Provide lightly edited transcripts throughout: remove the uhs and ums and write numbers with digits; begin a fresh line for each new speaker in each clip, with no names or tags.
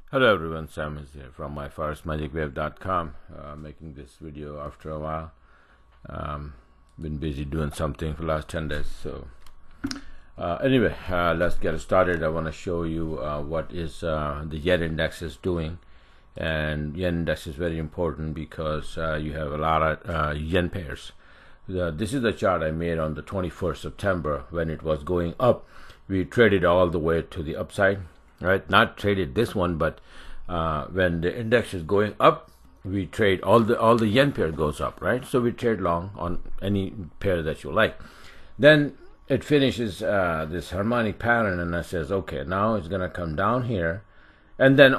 Hello everyone, Sam is here from myforestmagicwave.com, making this video after a while. Been busy doing something for the last 10 days. So anyway, let's get started. I want to show you what is the yen index is doing. And yen index is very important because you have a lot of yen pairs. This is the chart I made on the 21st September when it was going up. We traded all the way to the upside. Right, not traded this one, but when the index is going up, we trade all the yen pair goes up, right? So we trade long on any pair that you like. Then it finishes this harmonic pattern, and I says, okay, now it's gonna come down here, and then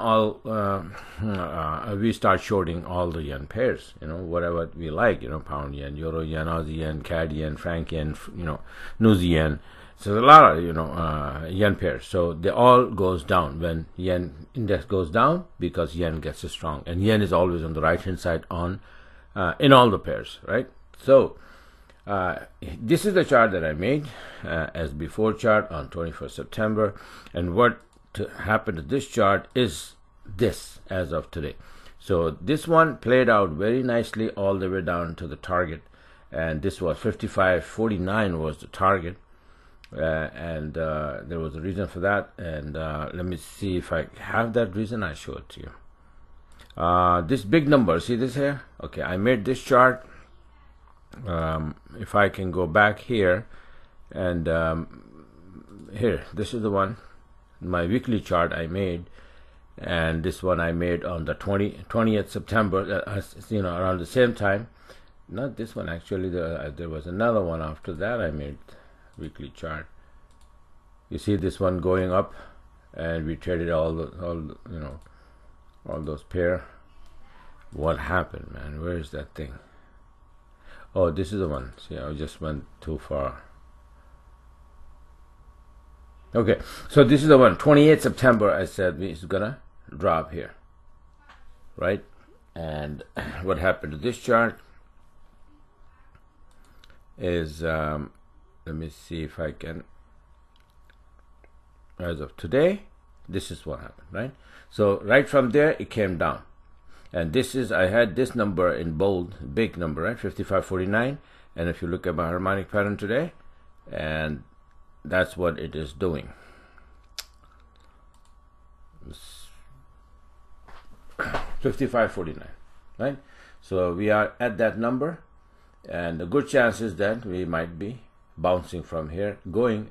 we start shorting all the yen pairs, whatever we like, pound yen, euro yen, Aussie yen, CAD yen, franc yen, New Zealand yen. So there's a lot of yen pairs. So they all goes down when yen index goes down because yen gets strong, and yen is always on the right hand side on in all the pairs, right? So this is the chart that I made as before chart on 21st September, and what happened to this chart is this as of today. So this one played out very nicely all the way down to the target, and this was 55.49 was the target. And there was a reason for that, and let me see if I have that reason. I show it to you. This big number, see this here? Okay, I made this chart. If I can go back here, and here, this is the one, my weekly chart I made, and this one I made on the 20th September, around the same time. Not this one actually. There was another one after that I made. Weekly chart. You see this one going up, and we traded all those pair. What happened, man? Where is that thing? Oh, this is the one. See, I just went too far. Okay, so this is the one. 28th September. I said it's gonna drop here, right? And what happened to this chart is let me see if I can, as of today, this is what happened, right? So right from there, it came down. And this is, I had this number in bold, big number, right? 55.49. And if you look at my harmonic pattern today, and that's what it is doing. 55.49, right? So we are at that number, and the good chance is that we might be bouncing from here, going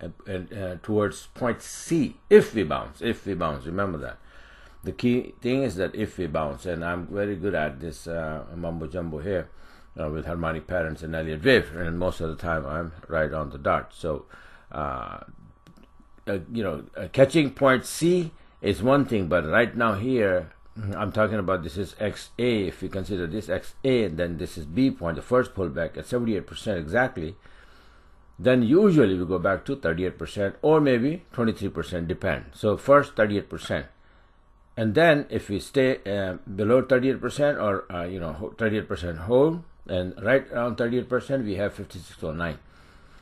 towards point C. If we bounce, remember that. The key thing is that if we bounce, and I'm very good at this mumbo jumbo here with harmonic patterns and Elliott wave, and most of the time I'm right on the dot. So catching point C is one thing, but right now here I'm talking about this is XA. If you consider this XA, and then this is B point, the first pullback at 78% exactly, then usually we go back to 38% or maybe 23%, depend. So first 38%, and then if we stay below 38% or 38% hold, and right around 38% we have 56.09.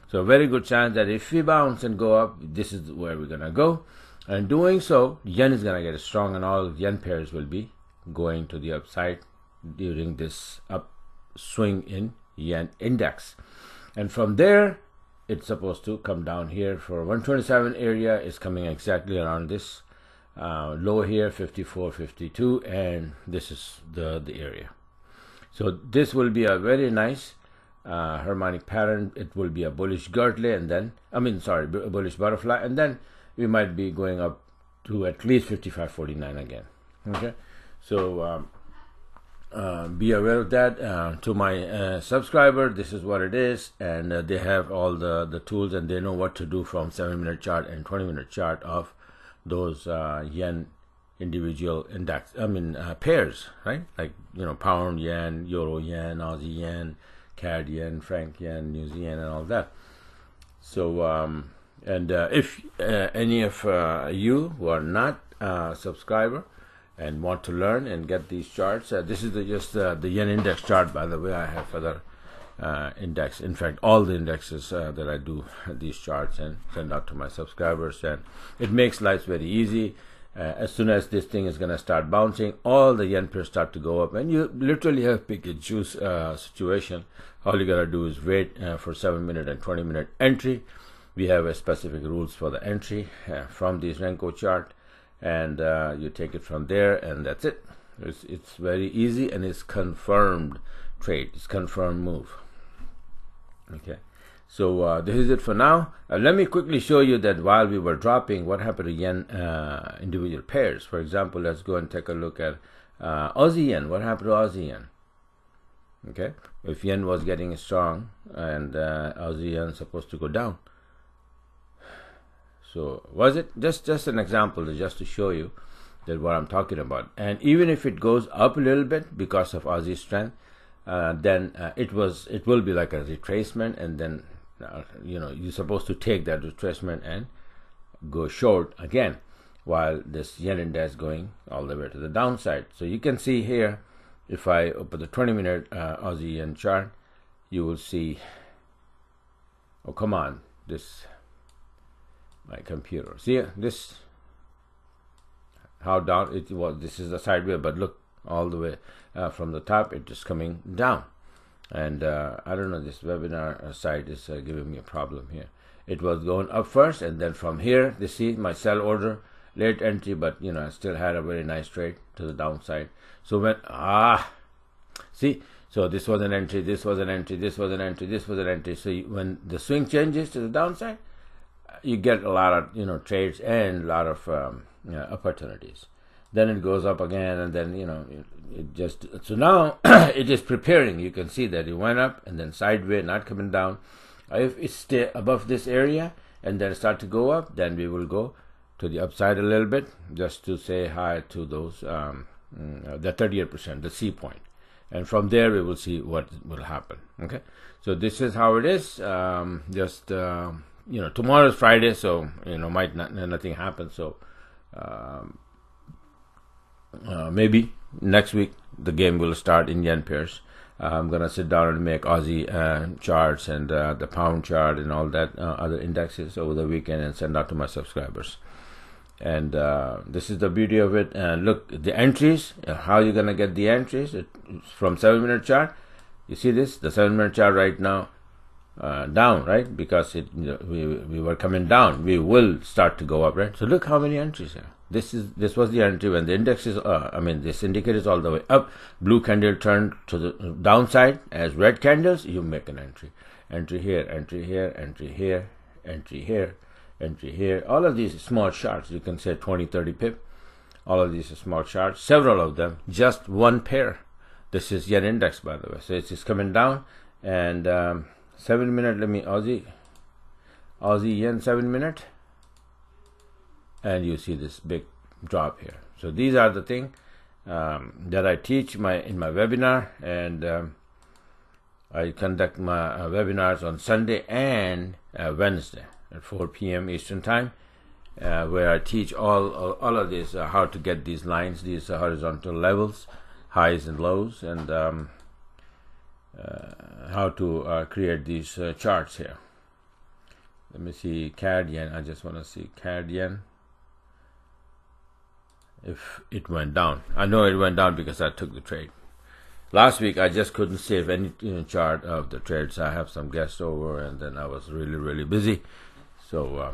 So very good chance that if we bounce and go up, this is where we're gonna go. And doing so, yen is gonna get strong, and all yen pairs will be going to the upside during this upswing in yen index. And from there, it's supposed to come down here for 127 area. Is coming exactly around this low here, 54.52, and this is the area. So this will be a very nice harmonic pattern. It will be a bullish girdle, and then a bullish butterfly, and then we might be going up to at least 55.49 again. Okay, so be aware of that. To my subscriber, this is what it is, and they have all the tools, and they know what to do from 7-minute chart and 20-minute chart of those yen individual index, pairs, right? Like pound yen, euro yen, Aussie yen, CAD yen, franc yen, New Zealand yen, and all that. So if any of you who are not subscriber and want to learn and get these charts, this is just the yen index chart, by the way. I have other index. In fact, all the indexes that I do these charts and send out to my subscribers, and it makes life very easy. As soon as this thing is going to start bouncing, all the yen pairs start to go up, and you literally have pick and choose situation. All you gotta do is wait for 7-minute and 20-minute entry. We have a specific rules for the entry from this Renko chart, and you take it from there, and that's it. It's very easy, and it's confirmed trade. It's confirmed move. Okay. So this is it for now. Let me quickly show you that while we were dropping, what happened to yen individual pairs. For example, let's go and take a look at Aussie yen. What happened to Aussie yen? Okay, if yen was getting strong and Aussie yen supposed to go down. So was it just an example just to show you that what I'm talking about. And even if it goes up a little bit because of Aussie strength, then it will be like a retracement, and then you're supposed to take that retracement and go short again, while this yen index going all the way to the downside. So you can see here, if I open the 20-minute Aussie yen chart, you will see, oh come on, this my computer, see this, how down it was. This is the sideways, but look, all the way from the top it is coming down. And I don't know, this webinar site is giving me a problem here. It was going up first, and then from here, you see my sell order, late entry, but I still had a very nice trade to the downside. So when see, so this was an entry, this was an entry, this was an entry, this was an entry. So when the swing changes to the downside, you get a lot of trades and a lot of opportunities. Then it goes up again, and then it just, so now it is preparing. You can see that it went up and then sideways, not coming down. If it stay above this area and then start to go up, then we will go to the upside a little bit, just to say hi to those the 38%, the C point, and from there we will see what will happen. Okay, so this is how it is. Tomorrow is Friday, so might not nothing happen. So maybe next week the game will start in yen pairs. I'm gonna sit down and make Aussie charts and the pound chart and all that other indexes over the weekend and send out to my subscribers. And this is the beauty of it. And look, the entries, how you're gonna get the entries. It's from 7-minute chart. You see this, the 7-minute chart right now down, right? Because we were coming down. We will start to go up, right? So look how many entries here. This was the entry when the index is this indicator is all the way up. Blue candle turned to the downside as red candles. You make an entry. Entry here, entry here, entry here, entry here, entry here. All of these small charts, you can say 20-30 pip. All of these are small charts, several of them, just one pair. This is yen index, by the way. So it's just coming down. And 7-minute, let me Aussie yen 7-minute, and you see this big drop here. So these are the things that I teach in my webinar, and I conduct my webinars on Sunday and Wednesday at 4 p.m. Eastern time, where I teach all of this, how to get these lines, these horizontal levels, highs and lows, and how to create these charts here. Let me see CAD yen. I just want to see CAD yen. If it went down, I know it went down because I took the trade. Last week I just couldn't save any chart of the trades. I have some guests over, and then I was really busy. So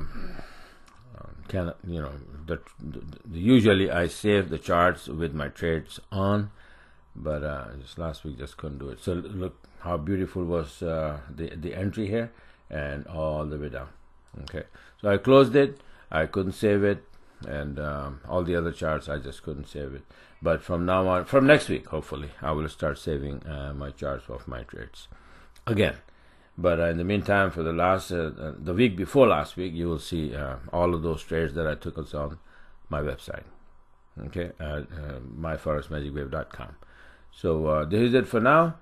usually I save the charts with my trades on, but just last week just couldn't do it. So look how beautiful was the entry here, and all the way down. Okay, so I closed it. I couldn't save it, and all the other charts I just couldn't save it. But from now on, from next week, hopefully I will start saving my charts of my trades again. But in the meantime, for the last the week before last week, you will see all of those trades that I took on my website. Okay, myforexmagicwave.com. So this is it for now.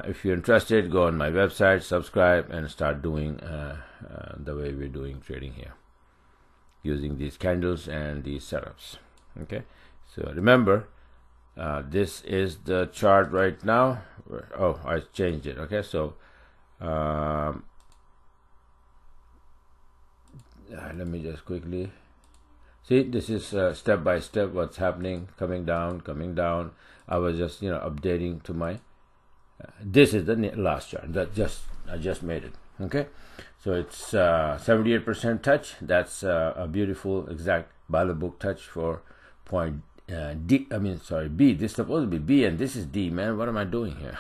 If you're interested, go on my website, subscribe, and start doing the way we're doing trading here, using these candles and these setups. Okay, so remember, This is the chart right now. Oh, I changed it. Okay, so let me just quickly see. This is step by step what's happening, coming down, coming down. I was just updating to my this is the last chart that I just made it. Okay, so it's 78% touch. That's a beautiful exact value book touch for point D. I mean, sorry, B. This is supposed to be B, and this is D. Man, what am I doing here?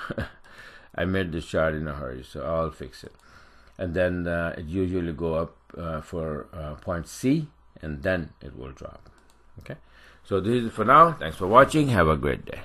I made this chart in a hurry, so I'll fix it. And then it usually go up for point C, and then it will drop. Okay, so this is it for now. Thanks for watching. Have a great day.